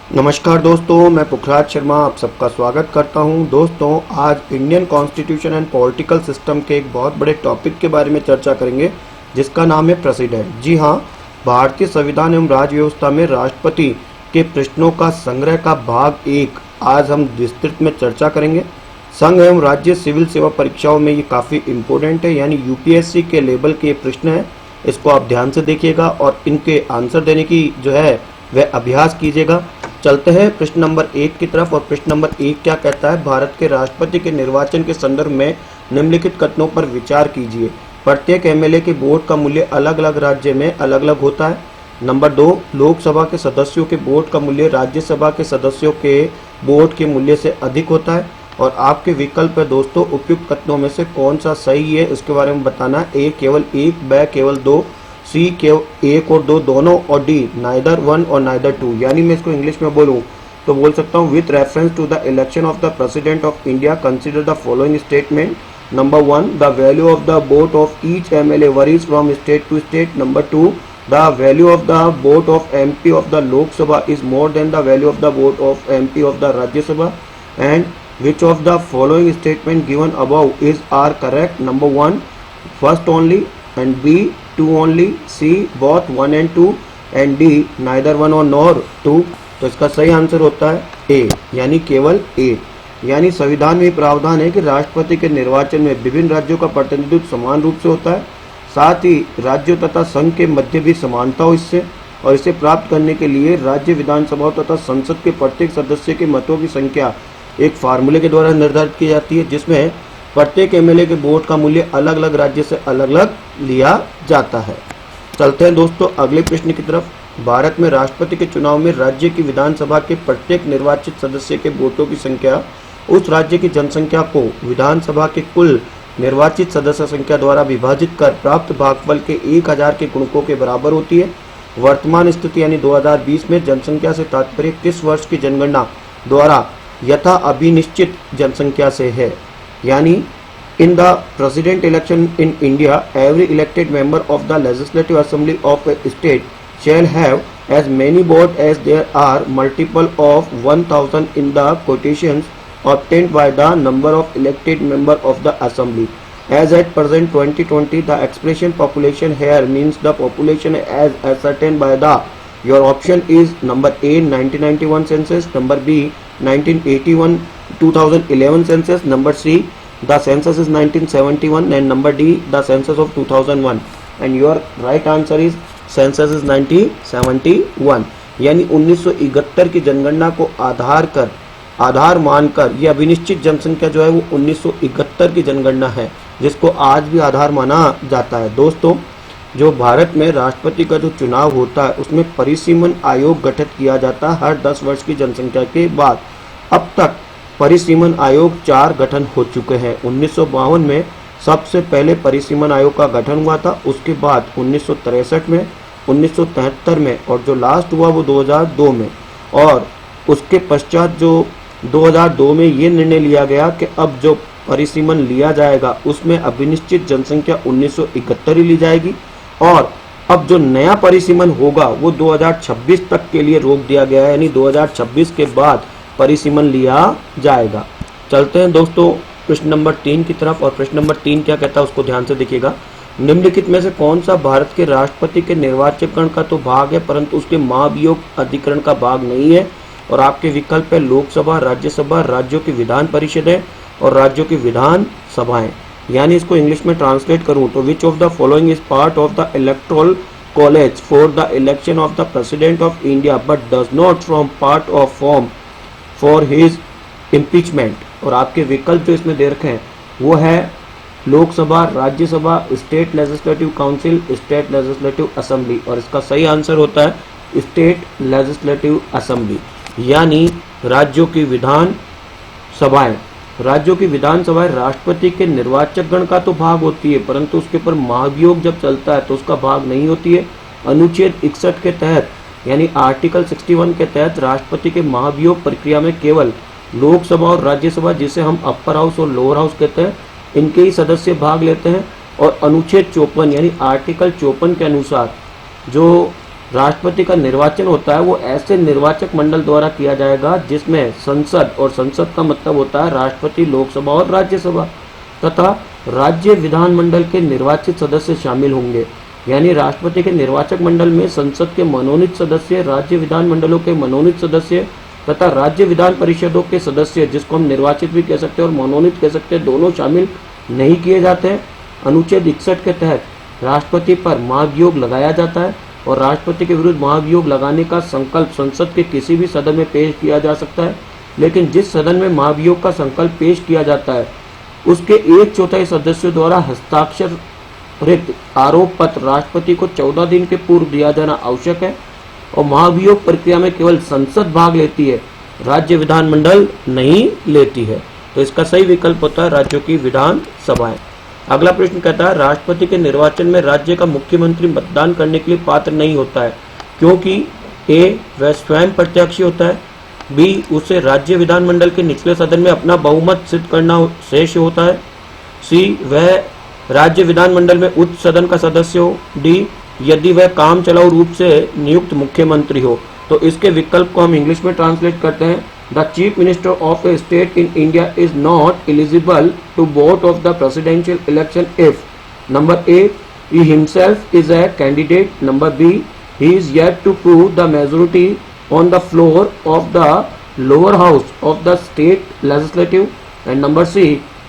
नमस्कार दोस्तों, मैं पुखराज शर्मा आप सबका स्वागत करता हूं। दोस्तों, आज Indian constitution and political system के एक बहुत बड़े टॉपिक के बारे में चर्चा करेंगे जिसका नाम है प्रेसिडेंट। जी हां, भारतीय संविधान एवं राज्य व्यवस्था में राष्ट्रपति के प्रश्नों का संग्रह का भाग 1 आज हम विस्तृत में चर्चा करेंगे। संघ एवं राज्य सिविल सेवा परीक्षाओं में ये काफ़ी इम्पोर्टेंट है, यानी यूपीएससी के लेवल के प्रश्न है। इसको आप ध्यान से देखिएगा और इनके आंसर देने की जो है वह अभ्यास कीजिएगा। चलते हैं प्रश्न नंबर 1 की तरफ। और प्रश्न नंबर 1 क्या कहता है? भारत के राष्ट्रपति के निर्वाचन के संदर्भ में निम्नलिखित कथनों पर विचार कीजिए। प्रत्येक एमएलए के वोट का मूल्य अलग अलग राज्य में अलग अलग होता है। नंबर 2, लोकसभा के सदस्यों के वोट का मूल्य राज्यसभा के सदस्यों के वोट के मूल्य से अधिक होता है। और आपके विकल्प है दोस्तों, उपयुक्त कथनों में से कौन सा सही है इसके बारे में बताना। ए केवल 1, ब केवल 2, सी केवल 1 और 2 दोनों, और डी नाइदर 1 और नाइदर 2। यानी मैं इसको इंग्लिश में बोलूँ तो बोल सकता हूँ, with reference to the election of the president of India consider the following statement. Number 1, the value of the vote of each MLA varies from state to state. Number 2, the value of the vote of MP of the Lok Sabha is more than the value of the vote of MP of the Rajya Sabha. And which of the following statement given above is are correct? Number 1, first only, and B, 2 only, C, both 1 and 2, and D, neither 1 or nor 2। तो इसका सही answer होता है ए, यानी केवल ए। यानी संविधान में प्रावधान है कि राष्ट्रपति के निर्वाचन में विभिन्न राज्यों का प्रतिनिधित्व समान रूप से होता है, साथ ही राज्यों तथा संघ के मध्य भी समानता हो इससे, और इसे प्राप्त करने के लिए राज्य विधानसभाओं तथा संसद के प्रत्येक सदस्य के मतों की संख्या एक फार्मूले के द्वारा निर्धारित की जाती है, जिसमें प्रत्येक एमएलए के वोट का मूल्य अलग अलग राज्य से अलग अलग लिया जाता है। चलते हैं दोस्तों अगले प्रश्न की तरफ। भारत में राष्ट्रपति के चुनाव में राज्य की विधानसभा के प्रत्येक निर्वाचित सदस्य के वोटों की संख्या उस राज्य की जनसंख्या को विधानसभा के कुल निर्वाचित सदस्य संख्या द्वारा विभाजित कर प्राप्त भागफल के 1000 के गुणकों के बराबर होती है। वर्तमान स्थिति यानी 2020 में जनसंख्या से तात्पर्य किस वर्ष की जनगणना द्वारा यथा अभिनिश्चित जनसंख्या से है। यानी in the president election in India every elected member of the legislative assembly of a state shall have as many vote as there are multiple of 1000 in the quotations obtained by the number of elected member of the assembly. As at present 2020 the expression population here means the population as ascertained by the your option is number A 1991 census, number B 1981 2011 census, number C the census is 1971, and number D the census of 2001, and your right answer is census is 1971। यानी 1971 की जनगणना को आधार मानकर यह अभिनिश्चित जनसंख्या जो है वो 1971 की जनगणना है, जिसको आज भी आधार माना जाता है। दोस्तों, जो भारत में राष्ट्रपति का जो चुनाव होता है उसमें परिसीमन आयोग गठित किया जाता है हर 10 वर्ष की जनसंख्या के बाद। अब तक परिसीमन आयोग 4 गठन हो चुके हैं। 1952 में सबसे पहले परिसीमन आयोग का गठन हुआ था, उसके बाद 1963 में, 1973 में, और जो लास्ट हुआ वो 2002 में। और उसके पश्चात जो 2002 में ये निर्णय लिया गया कि अब जो परिसीमन लिया जाएगा उसमें अभिनिश्चित जनसंख्या 1971 ही ली जाएगी, और अब जो नया परिसीमन होगा वो 2026 तक के लिए रोक दिया गया है, यानी 2026 के बाद परिसीमन लिया जाएगा। चलते हैं दोस्तों प्रश्न नंबर 3 की तरफ। और प्रश्न नंबर 3 क्या कहता है उसको ध्यान से देखिएगा। निम्नलिखित में से कौन सा भारत के राष्ट्रपति के निर्वाचकगण का तो भाग है परंतु उसके महाभियोग अधिकरण का भाग नहीं है। और आपके विकल्प है लोकसभा, राज्यसभा, राज्यों की विधान परिषदें और राज्यों की विधान सभाएं। यानी इसको इंग्लिश में ट्रांसलेट करूं तो विच of the following is part of the electoral college for the election of the president of India but does not form part of form for his impeachment. और आपके विकल्प जो इसमें दे रखे हैं वो है Lok Sabha, Rajya Sabha, state legislative council, state legislative assembly. और इसका सही आंसर होता है स्टेट लेजिस्लेटिव असेंबली, यानी राज्यों की विधान सभाएं। राज्यों की विधानसभाएं राष्ट्रपति के निर्वाचकगण का तो भाग होती है परंतु उसके ऊपर महाभियोग जब चलता है तो उसका भाग नहीं होती है। अनुच्छेद 61 के तहत यानी आर्टिकल 61 के तहत राष्ट्रपति के महाभियोग प्रक्रिया में केवल लोकसभा और राज्यसभा, जिसे हम अपर हाउस और लोअर हाउस कहते हैं, इनके ही सदस्य भाग लेते हैं। और अनुच्छेद 54 यानी आर्टिकल 54 के अनुसार जो राष्ट्रपति का निर्वाचन होता है वो ऐसे निर्वाचक मंडल द्वारा किया जाएगा जिसमें संसद, और संसद का मतलब होता है राष्ट्रपति, लोकसभा और राज्यसभा, तथा राज्य विधानमंडल के निर्वाचित सदस्य शामिल होंगे। यानी राष्ट्रपति के निर्वाचक मंडल में संसद के मनोनीत सदस्य, राज्य विधानमंडलों के मनोनीत सदस्य तथा राज्य विधान परिषदों के सदस्य, जिसको हम निर्वाचित भी कह सकते हैं और मनोनीत कह सकते हैं, दोनों शामिल नहीं किए जाते हैं। अनुच्छेद 61 के तहत राष्ट्रपति पर महाभियोग लगाया जाता है और राष्ट्रपति के विरुद्ध महाभियोग लगाने का संकल्प संसद के किसी भी सदन में पेश किया जा सकता है, लेकिन जिस सदन में महाभियोग का संकल्प पेश किया जाता है उसके 1/4 सदस्यों द्वारा हस्ताक्षरित आरोप पत्र राष्ट्रपति को 14 दिन के पूर्व दिया जाना आवश्यक है और महाभियोग प्रक्रिया में केवल संसद भाग लेती है, राज्य विधानमंडल नहीं लेती है। तो इसका सही विकल्प होता है राज्यों की विधान सभाएं। अगला प्रश्न कहता है राष्ट्रपति के निर्वाचन में राज्य का मुख्यमंत्री मतदान करने के लिए पात्र नहीं होता है, क्योंकि ए, वह स्वयं प्रत्याशी होता है, बी, उसे राज्य विधानमंडल के निचले सदन में अपना बहुमत सिद्ध करना शेष होता है, सी, वह राज्य विधानमंडल में उच्च सदन का सदस्य हो, डी, यदि वह काम चलाऊ रूप से नियुक्त मुख्यमंत्री हो। तो इसके विकल्प को हम इंग्लिश में ट्रांसलेट करते हैं। The chief minister of a state in India is not eligible to vote of the presidential election if number a, he himself is a candidate, number B, he is yet to prove the majority on the floor of the lower house of the state legislative, and number C,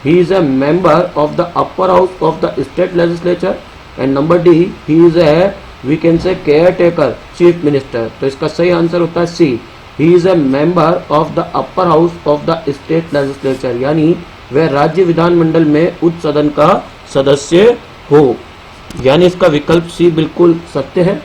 he is a member of the upper house of the state legislature, and number D, he is a, we can say, caretaker chief minister। तो इसका सही answer होता है C, he is a member of the upper house of the state legislature, यानी वह राज्य विधानमंडल में उच्च सदन का सदस्य हो। यानी इसका विकल्प सी बिल्कुल सत्य है।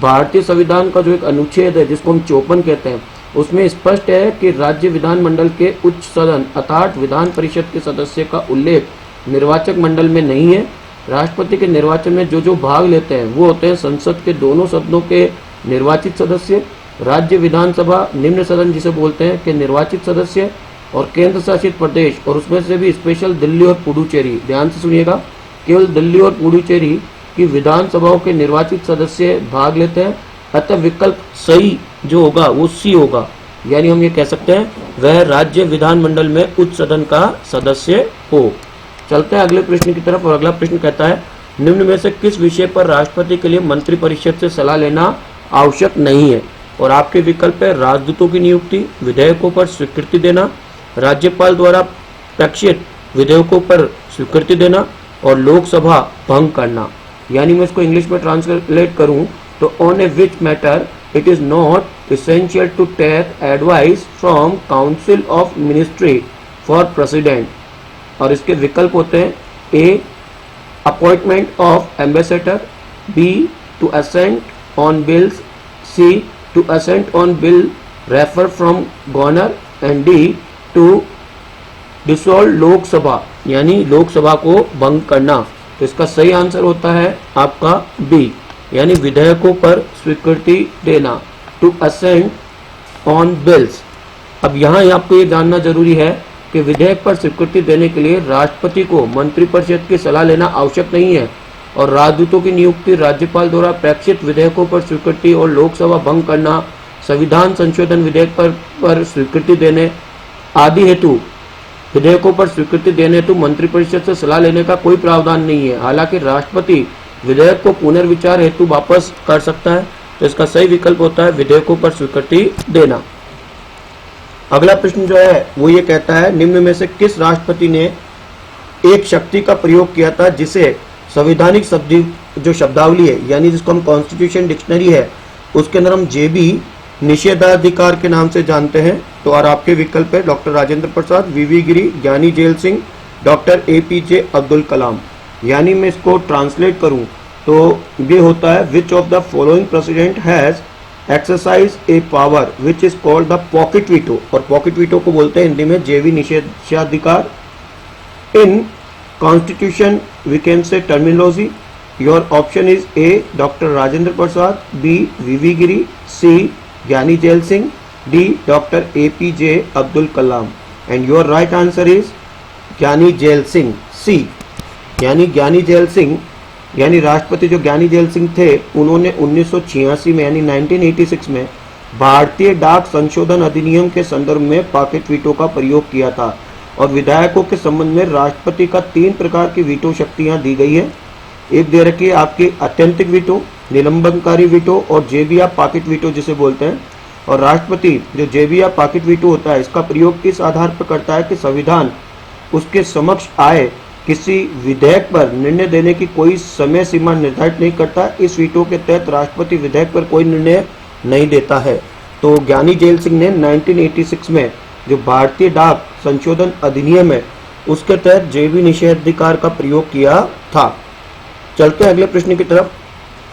भारतीय संविधान का जो एक अनुच्छेद है जिसको हम 54 कहते हैं उसमें स्पष्ट है कि राज्य विधानमंडल के उच्च सदन अर्थात विधान परिषद के सदस्य का उल्लेख निर्वाचक मंडल में नहीं है। राष्ट्रपति के निर्वाचन में जो भाग लेते हैं वो होते हैं संसद के दोनों सदनों के निर्वाचित सदस्य, राज्य विधानसभा निम्न सदन जिसे बोलते हैं के निर्वाचित सदस्य, और केंद्र शासित प्रदेश, और उसमें से भी स्पेशल दिल्ली और पुडुचेरी, ध्यान से सुनिएगा, केवल दिल्ली और पुडुचेरी की विधानसभाओं के निर्वाचित सदस्य भाग लेते हैं। अतः विकल्प सही जो होगा वो सी होगा। यानी हम ये कह सकते हैं वह राज्य विधानमंडल में उच्च सदन का सदस्य हो। चलते हैं अगले प्रश्न की तरफ और अगला प्रश्न कहता है निम्न में से किस विषय पर राष्ट्रपति के लिए मंत्रिपरिषद से सलाह लेना आवश्यक नहीं है। और आपके विकल्प है राजदूतों की नियुक्ति, विधेयकों पर स्वीकृति देना, राज्यपाल द्वारा प्रक्षित विधेयकों पर स्वीकृति देना और लोकसभा भंग करना। यानी मैं इसको इंग्लिश में ट्रांसलेट करूं तो on a which matter it is not essential to take advice from council of ministry for president. और इसके विकल्प होते हैं A, appointment of ambassador, B, to assent on bills, C, to assent on bill refer from governor, and D, to dissolve Lok Sabha, यानी लोकसभा को भंग करना। तो इसका सही आंसर होता है आपका बी, यानी विधेयकों पर स्वीकृति देना, टू असेंट ऑन बिल्स। अब यहाँ आपको ये जानना जरूरी है कि विधेयक पर स्वीकृति देने के लिए राष्ट्रपति को मंत्रिपरिषद की सलाह लेना आवश्यक नहीं है और राजदूतों की नियुक्ति, राज्यपाल द्वारा प्रेक्षित विधेयकों पर स्वीकृति और लोकसभा भंग करना, संविधान संशोधन विधेयक पर स्वीकृति देने आदि हेतु विधेयकों पर स्वीकृति देने हेतु मंत्रिपरिषद से सलाह लेने का कोई प्रावधान नहीं है। हालांकि राष्ट्रपति विधेयक को पुनर्विचार हेतु वापस कर सकता है। तो इसका सही विकल्प होता है विधेयकों पर स्वीकृति देना। अगला प्रश्न जो है वो ये कहता है निम्न में से किस राष्ट्रपति ने एक शक्ति का प्रयोग किया था जिसे संवैधानिक जो शब्दावली है यानी जिसको हम कॉन्स्टिट्यूशन डिक्शनरी है उसके अंदर हम जेबी निषेधाधिकार के नाम से जानते हैं। तो और आपके विकल्प है डॉक्टर राजेंद्र प्रसाद, वीवी गिरी, ज्ञानी जेल सिंह, डॉक्टर एपीजे अब्दुल कलाम। यानी मैं इसको ट्रांसलेट करूं तो ये होता है which of the following president has exercise a power which is called the pocket veto. और पॉकेट वीटो को बोलते हैं हिंदी में जेवी निषेधाधिकार। In constitution we can say terminology. Your option is A doctor Rajendra Prasad, B VV Giri, C Giani Zail Singh, D doctor APJ Abdul Kalam. And your right answer is ज्ञानी जेल सिंह, सी। यानी ज्ञानी जेल सिंह यानी राष्ट्रपति जो ज्ञानी जेल सिंह थे उन्होंने 1986 में यानी 1986 में भारतीय डाक संशोधन अधिनियम के संदर्भ में पॉकेट वीटो का प्रयोग किया था। और विधायकों के संबंध में राष्ट्रपति का 3 प्रकार की वीटो शक्तियां दी गई है। एक दे रखी है आपकी अत्यंतिक वीटो, निलंबनकारी वीटो और जेबी पॉकेट वीटो जिसे बोलते हैं। और राष्ट्रपति जो जेबी पॉकेट वीटो होता है इसका प्रयोग इस आधार पर करता है कि संविधान उसके समक्ष आए किसी विधेयक पर निर्णय देने की कोई समय सीमा निर्धारित नहीं करता। इस वीटो के तहत राष्ट्रपति विधेयक पर कोई निर्णय नहीं देता है। तो ज्ञानी जेल सिंह ने 1986 में जो भारतीय डाक संशोधन अधिनियम है उसके तहत जेबी निषेधाधिकार का प्रयोग किया था। चलते हैं अगले प्रश्न की तरफ।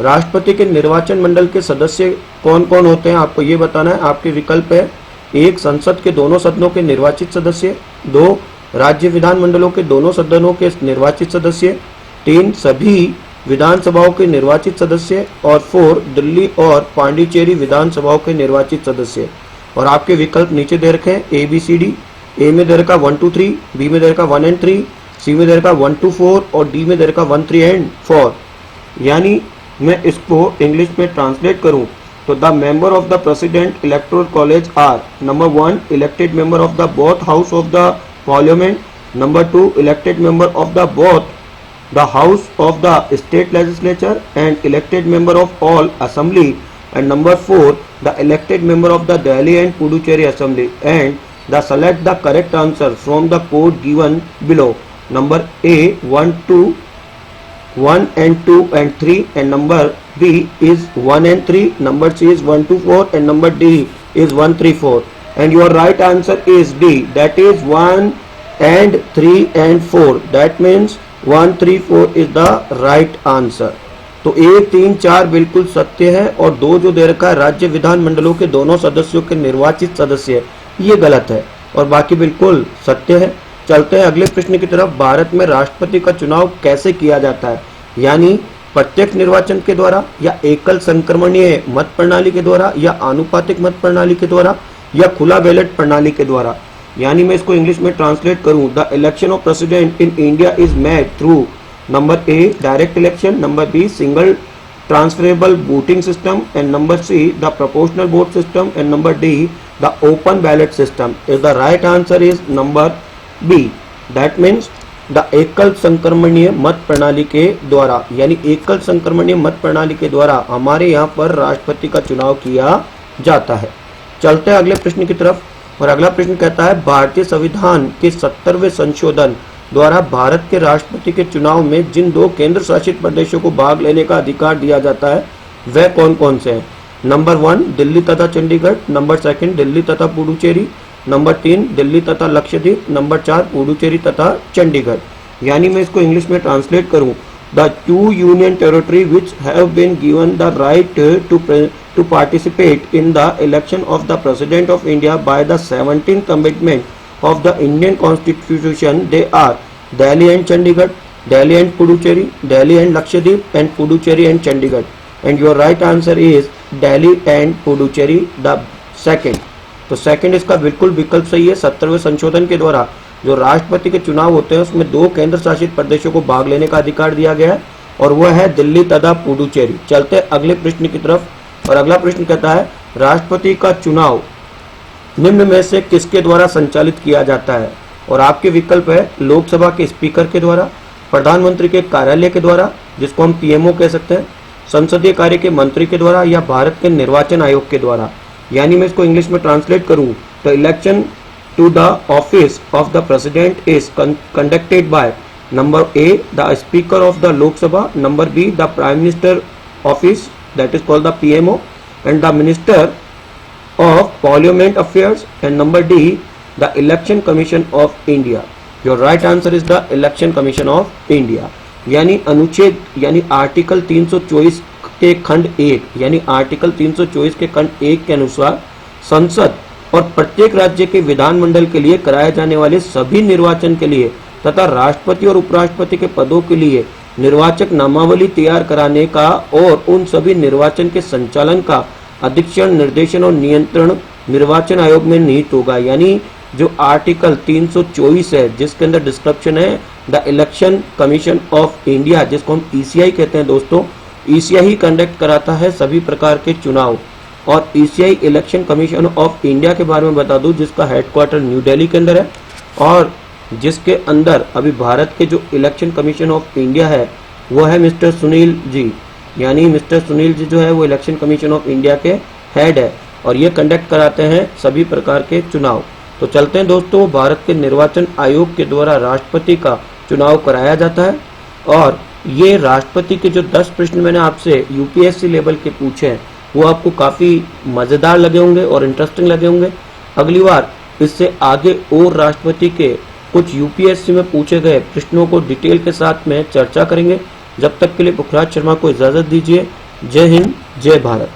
राष्ट्रपति के निर्वाचन मंडल के सदस्य कौन कौन होते हैं आपको ये बताना है। आपके विकल्प है 1 संसद के दोनों सदनों के निर्वाचित सदस्य, 2 राज्य विधानमंडलों के दोनों सदनों के निर्वाचित सदस्य, 3 सभी विधानसभाओं के निर्वाचित सदस्य और 4 दिल्ली और पांडिचेरी विधानसभाओं के निर्वाचित सदस्य। और आपके विकल्प नीचे दे रखे हैं ABCD। ए में दे रखा 1 2 3, बी में दे रखा 1 and 3, सी में दे रखा 1 2 4 और डी में दे रखा 1 3 and 4। यानी मैं इसको इंग्लिश में ट्रांसलेट करूं तो the member of the president electoral college are number 1 elected member of the both house of the parliament, number 2 elected member of the both the house of the state legislature and elected member of all assembly, and number 4 the elected member of the Delhi and Puducherry assembly, and the select the correct answer from the code given below. Number A 1 2 1 and 2 and 3, and number B is 1 and 3, number C is 1 2 4 and number D is 1 3 4, and your right answer is D, that is 1 and 3 and 4, that means 1 3 4 is the right answer। तो 1 3 4 बिल्कुल सत्य है और 2 जो दे रखा है राज्य विधान मंडलों के दोनों सदस्यों के निर्वाचित सदस्य ये गलत है और बाकी बिल्कुल सत्य है। चलते हैं अगले प्रश्न की तरफ। भारत में राष्ट्रपति का चुनाव कैसे किया जाता है, यानी प्रत्यक्ष निर्वाचन के द्वारा या एकल संक्रमणीय मत प्रणाली के द्वारा या आनुपातिक मत प्रणाली के द्वारा या खुला बैलेट प्रणाली के द्वारा। यानी मैं इसको इंग्लिश में ट्रांसलेट करूं, the election of president in India is made through number a direct election, number b single transferable voting system, and number c the proportional vote system, and number d the open ballot system. Is the right answer is number b, that means the एकल संक्रमणीय मत प्रणाली के द्वारा। यानी एकल संक्रमणीय मत प्रणाली के द्वारा हमारे यहाँ पर राष्ट्रपति का चुनाव किया जाता है। चलते हैं अगले प्रश्न की तरफ और अगला प्रश्न कहता है भारतीय संविधान के 70वें संशोधन द्वारा भारत के राष्ट्रपति के चुनाव में जिन 2 केंद्र शासित प्रदेशों को भाग लेने का अधिकार दिया जाता है वह कौन कौन से हैं। नंबर 1 दिल्ली तथा चंडीगढ़, नंबर 2 दिल्ली तथा पुडुचेरी, नंबर 3 दिल्ली तथा लक्षद्वीप, नंबर 4 पुडुचेरी तथा चंडीगढ़। यानी मैं इसको इंग्लिश में ट्रांसलेट करूं, the 2 union territory which have been given the right to participate in the election of the President of India by the 17th Amendment of the Indian Constitution, they are Delhi and Chandigarh, Delhi and Puducherry, Delhi and Lakshadweep, and Puducherry and Chandigarh. And your right answer is Delhi and Puducherry, the second। तो second इसका बिल्कुल विकल्प सही है। 70वें संशोधन के द्वारा जो राष्ट्रपति के चुनाव होते हैं उसमें 2 केंद्र शासित प्रदेशों को भाग लेने का अधिकार दिया गया है और वह है दिल्ली तथा पुडुचेरी। चलते हैं अगले प्रश्न की तरफ और अगला प्रश्न कहता है राष्ट्रपति का चुनाव निम्न में से किसके द्वारा संचालित किया जाता है। और आपके विकल्प है लोकसभा के स्पीकर के द्वारा, प्रधानमंत्री के कार्यालय के द्वारा जिसको हम PMO कह सकते हैं, संसदीय कार्य के मंत्री के द्वारा या भारत के निर्वाचन आयोग के द्वारा। यानी मैं इसको इंग्लिश में ट्रांसलेट करूं तो election to the office of the president is conducted by number A the speaker of the Lok Sabha, number B the prime minister office that is called the PMO, and the minister of parliament affairs, and number D the election commission of India। your right answer is the election commission of India। यानी अनुच्छेद यानी article 324 के खंड 1 यानी article 324 के खंड 1 के अनुसार संसद और प्रत्येक राज्य के विधानमंडल के लिए कराए जाने वाले सभी निर्वाचन के लिए तथा राष्ट्रपति और उपराष्ट्रपति के पदों के लिए निर्वाचक नामावली तैयार कराने का और उन सभी निर्वाचन के संचालन का अधीक्षण, निर्देशन और नियंत्रण निर्वाचन आयोग में निहित होगा। यानी जो आर्टिकल 324 है, जिसके अंदर डिस्क्रिप्शन है the election commission of India, जिसको हम ईसीआई कहते हैं दोस्तों। ईसीआई ही कंडक्ट कराता है सभी प्रकार के चुनाव। और ECI election commission of India के बारे में बता दूं, जिसका हेडक्वार्टर न्यू दिल्ली के अंदर है और जिसके अंदर अभी भारत के जो इलेक्शन कमीशन ऑफ इंडिया है वो है मिस्टर सुनील जी, यानी मिस्टर सुनील जी जो है वो इलेक्शन कमीशन ऑफ इंडिया के हेड है और ये कंडक्ट कराते हैं सभी प्रकार के चुनाव। तो चलते हैं दोस्तों, भारत के निर्वाचन आयोग के द्वारा राष्ट्रपति का चुनाव कराया जाता है और ये राष्ट्रपति के जो 10 प्रश्न मैंने आपसे यूपीएससी लेवल के पूछे हैं वो आपको काफी मजेदार लगे होंगे और इंटरेस्टिंग लगे होंगे। अगली बार इससे आगे और राष्ट्रपति के कुछ यूपीएससी में पूछे गए प्रश्नों को डिटेल के साथ में चर्चा करेंगे। जब तक के लिए पुखराज शर्मा को इजाजत दीजिए। जय हिंद, जय भारत।